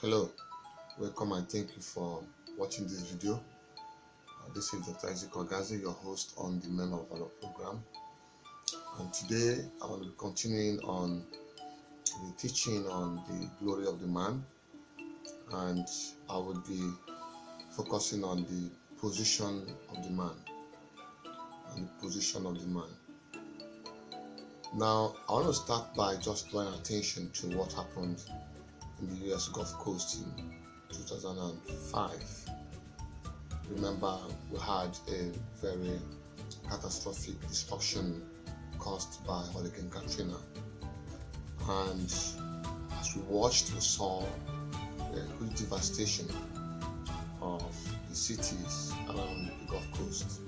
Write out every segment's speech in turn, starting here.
Hello, welcome and thank you for watching this video. This is Dr. Isaac Ogazi, your host on the Men of Valor program. And today I will be continuing on the teaching on the glory of the man, and I will be focusing on the position of the man. Now, I want to start by just drawing attention to what happened in the US Gulf Coast in 2005. Remember, we had a very catastrophic destruction caused by Hurricane Katrina, and as we watched, we saw a huge devastation of the cities around the Gulf Coast.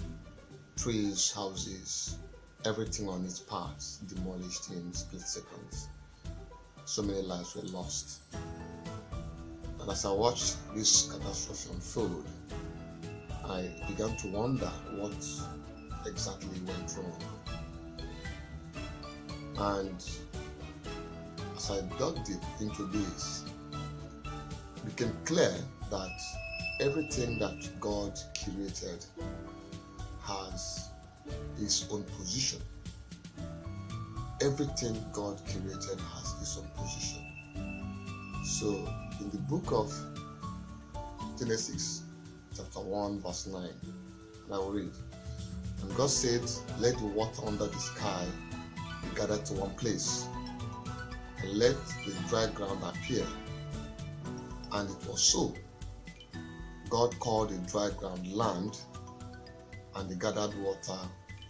Trees, houses, everything on its path demolished in split seconds. So many lives were lost. And as I watched this catastrophe unfold, I began to wonder what exactly went wrong. And as I dug deep into this, it became clear that everything that God created has its own position. Everything God created has its own position. So in the book of Genesis, chapter 1, verse 9, and I will read, "And God said, let the water under the sky be gathered to one place, and let the dry ground appear. And it was so. God called the dry ground land, and the gathered water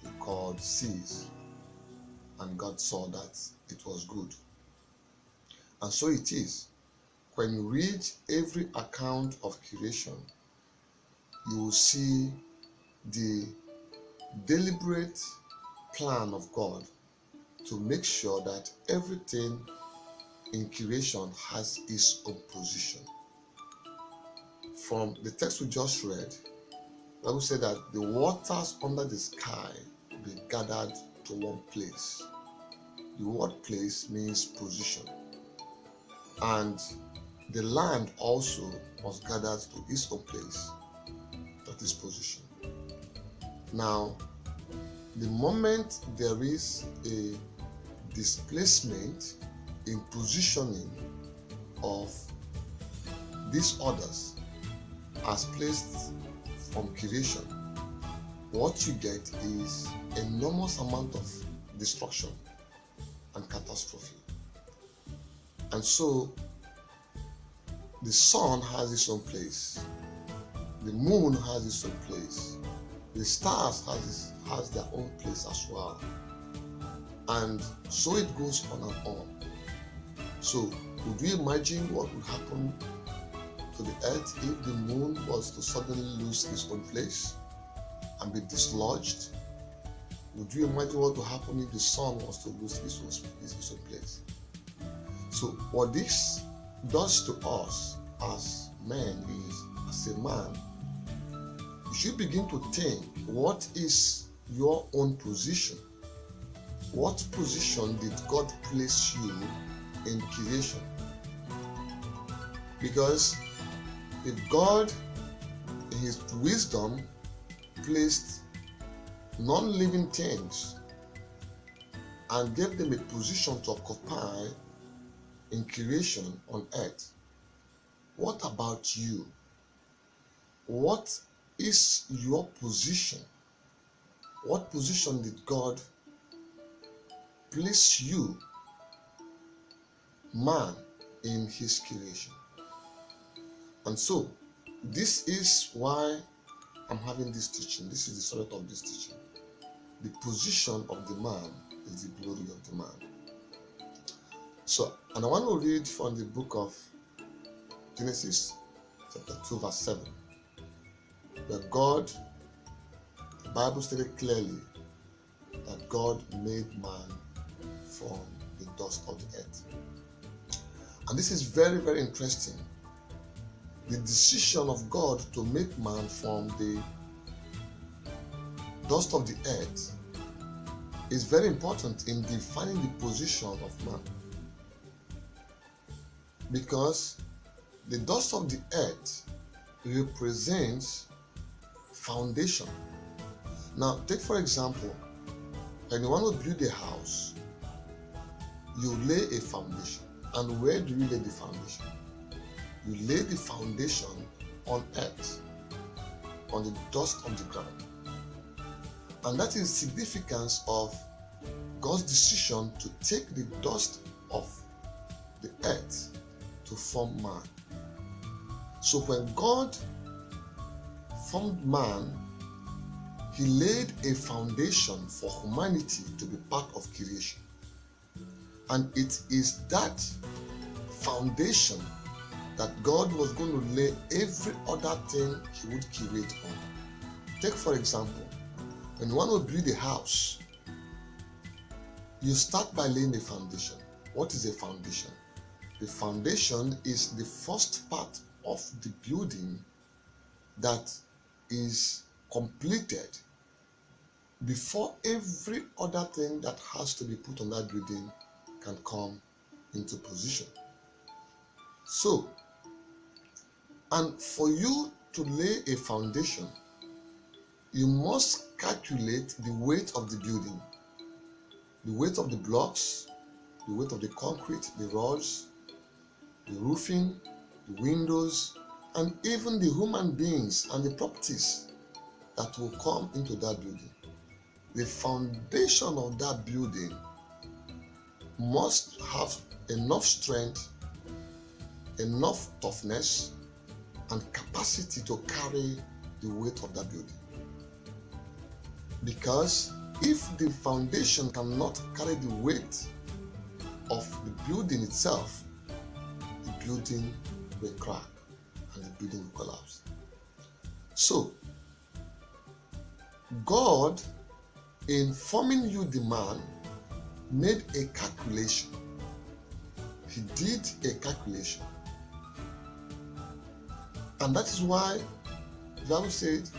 he called seas. And God saw that it was good." And so it is. When you read every account of creation, you will see the deliberate plan of God to make sure that everything in creation has its own position. From the text we just read, I will say that the waters under the sky be gathered to one place. The word place means position. And the land also was gathered to its own place, that is position. Now, the moment there is a displacement in positioning of these orders as placed from creation, what you get is enormous amount of destruction and catastrophe. And so the sun has its own place, the moon has its own place, the stars has their own place as well, and so it goes on and on. So could you imagine what would happen to the earth if the moon was to suddenly lose its own place and be dislodged? Would you imagine what would happen if the sun was to lose its own place? So what this does to us as men is, as a man, you should begin to think, what is your own position? What position did God place you in creation? Because if God, in his wisdom, placed non-living things and gave them a position to occupy in creation on earth, what about you? What is your position? What position did God place you, man, in his creation? And so, this is why I'm having this teaching. This is the subject of this teaching. The position of the man is the glory of the man. So, and I want to read from the book of Genesis, chapter 2, verse 7. That God, the Bible stated clearly that God made man from the dust of the earth. And this is very, very interesting. The decision of God to make man from the dust of the earth is very important in defining the position of man. Because the dust of the earth represents foundation. Now, take for example, when you want to build a house, you lay a foundation. And where do you lay the foundation? You lay the foundation on earth, on the dust of the ground. And that is the significance of God's decision to take the dust of the earth to form man. So when God formed man, he laid a foundation for humanity to be part of creation. And it is that foundation that God was going to lay every other thing he would create on. Take for example, when you want to build a house, you start by laying a foundation. What is a foundation? The foundation is the first part of the building that is completed before every other thing that has to be put on that building can come into position. So, and for you to lay a foundation, you must calculate the weight of the building, the weight of the blocks, the weight of the concrete, the rods, the roofing, the windows, and even the human beings and the properties that will come into that building. The foundation of that building must have enough strength, enough toughness, and capacity to carry the weight of that building. Because if the foundation cannot carry the weight of the building itself, the building will crack and the building will collapse. So, God, in forming you the man, made a calculation. He did a calculation. And that is why the Bible said,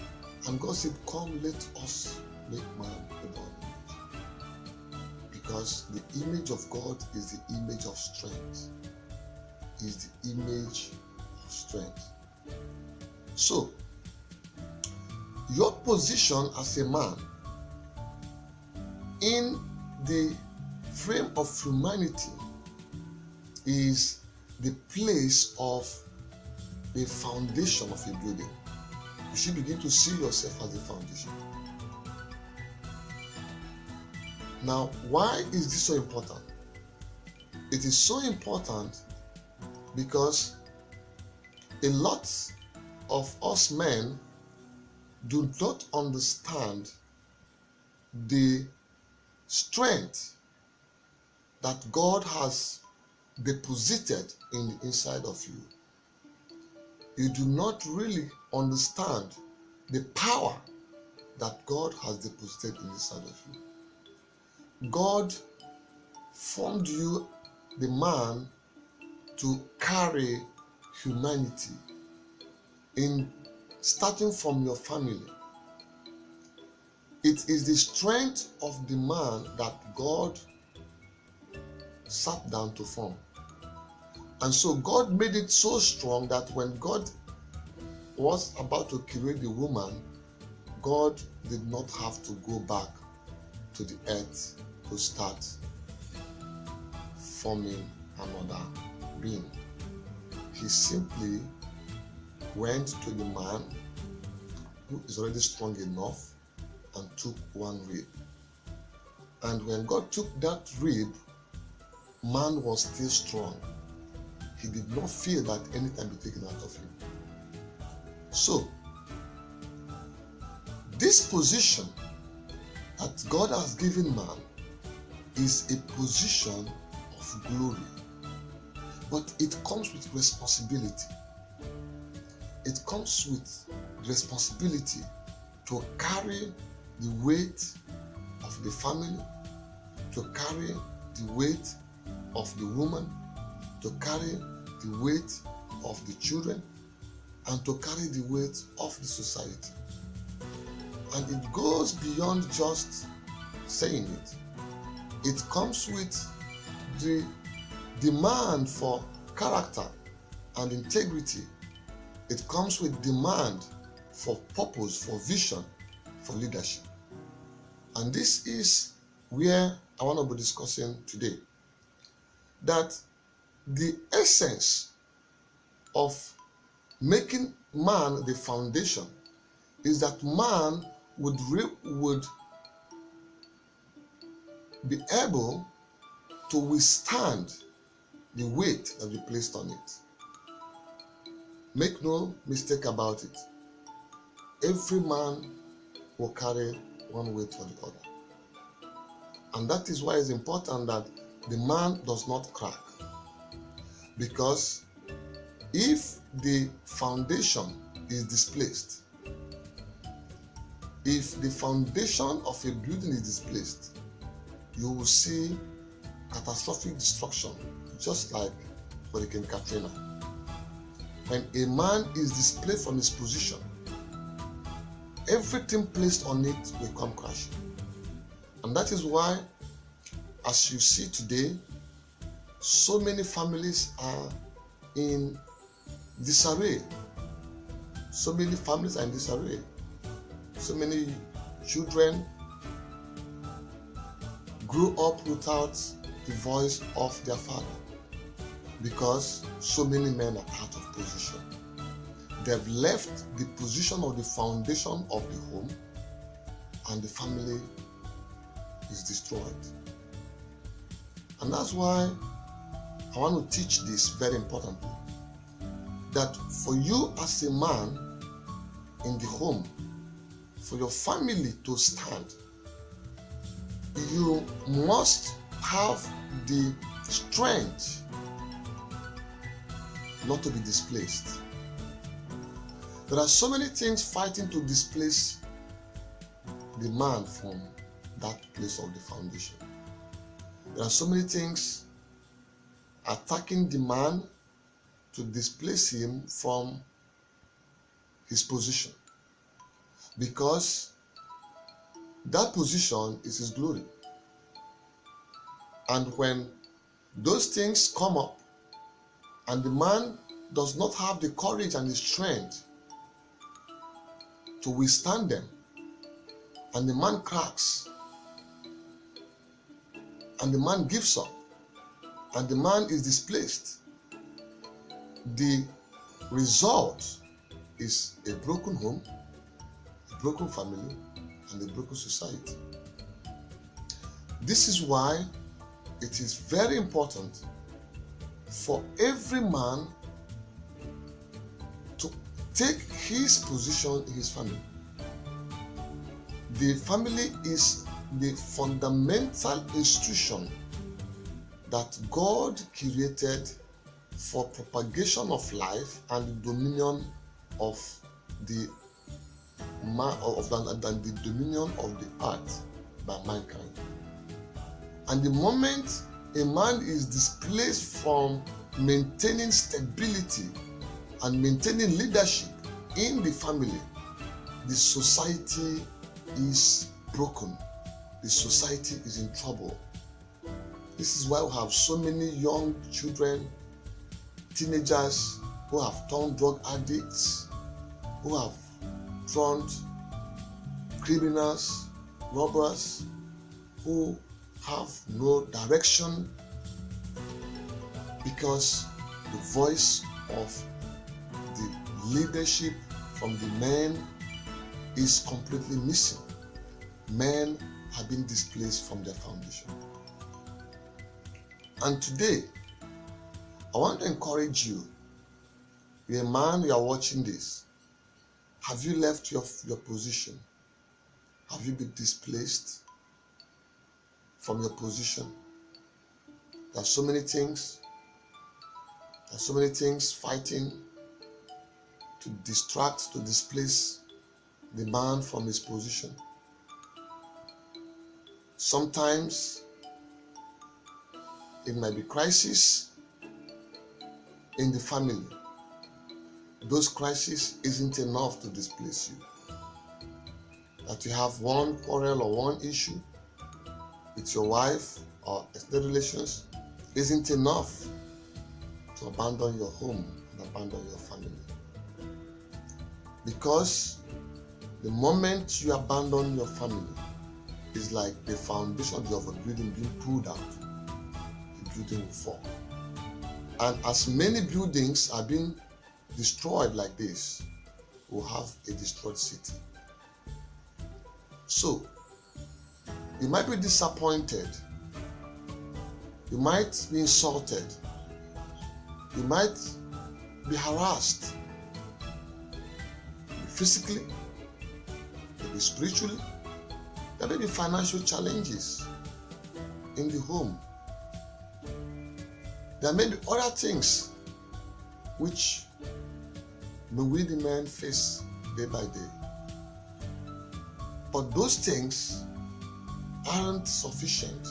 and God said, come, let us make man in our image. Because the image of God is the image of strength. Is the image of strength. So, your position as a man in the frame of humanity is the place of the foundation of a building. You should begin to see yourself as the foundation. Now, why is this so important? It is so important because a lot of us men do not understand the strength that God has deposited in the inside of you. You do not really understand the power that God has deposited in the inside of you. God formed you, the man, to carry humanity, in starting from your family. It is the strength of the man that God sat down to form. And so God made it so strong that when God was about to create the woman, God did not have to go back to the earth to start forming another being. He simply went to the man who is already strong enough and took one rib. And when God took that rib, man was still strong. He did not feel that anything be taken out of him. So, this position that God has given man is a position of glory. But it comes with responsibility. It comes with responsibility to carry the weight of the family, to carry the weight of the woman, to carry the weight of the children, and to carry the weight of the society. And it goes beyond just saying it. It comes with the demand for character, and integrity. It comes with demand for purpose, for vision, for leadership. And this is where I want to be discussing today. That the essence of making man the foundation is that man would be able to withstand the weight that we placed on it. Make no mistake about it. Every man will carry one weight or the other. And that is why it's important that the man does not crack. Because if the foundation is displaced, if the foundation of a building is displaced, you will see catastrophic destruction, just like Hurricane Katrina. When a man is displaced from his position, everything placed on it will come crashing. And that is why, as you see today, so many families are in disarray. So many families are in disarray. So many children grew up without the voice of their father because so many men are out of position. They've left the position of the foundation of the home, and the family is destroyed. And that's why I want to teach this very importantly, that for you as a man in the home, for your family to stand, you must have the strength not to be displaced. There are so many things fighting to displace the man from that place of the foundation. There are so many things attacking the man to displace him from his position, because that position is his glory. And when those things come up and the man does not have the courage and the strength to withstand them, and the man cracks, and the man gives up, and the man is displaced, the result is a broken home, a broken family, and a broken society. This is why it is very important for every man to take his position in his family. The family is the fundamental institution that God created for propagation of life and the dominion of the the dominion of the earth by mankind. And the moment a man is displaced from maintaining stability and maintaining leadership in the family, the society is broken. The society is in trouble. This is why we have so many young children, teenagers who have turned drug addicts, who have turned criminals, robbers, who have no direction because the voice of the leadership from the men is completely missing. Men have been displaced from their foundation. And today, I want to encourage you. You're a man, you are watching this. Have you left your position? Have you been displaced from your position? There are so many things. There are so many things fighting to distract, to displace the man from his position. Sometimes it might be crisis in the family. Those crises isn't enough to displace you. That you have one quarrel or one issue with your wife or extended relations isn't enough to to abandon your home and abandon your family. Because the moment you abandon your family, it's like the foundation of a building being pulled out. The building will fall. And as many buildings are being destroyed like this, we'll have a destroyed city. So, you might be disappointed. You might be insulted. You might be harassed. Physically, maybe spiritually. There may be financial challenges in the home. There may be other things which we the men face day by day. But those things aren't sufficient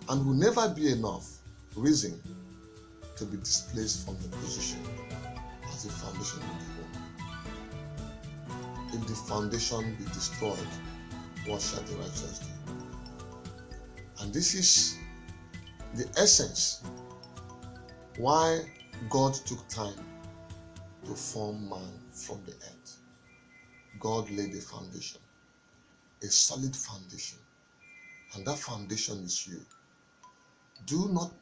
and will never be enough reason to be displaced from the position as the foundation of the home. If the foundation be destroyed, what shall the righteous do? And this is the essence why God took time to form man from the earth. God laid a foundation, a solid foundation, and that foundation is you. Do not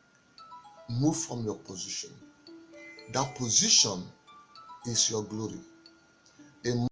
move from your position. That position is your glory. A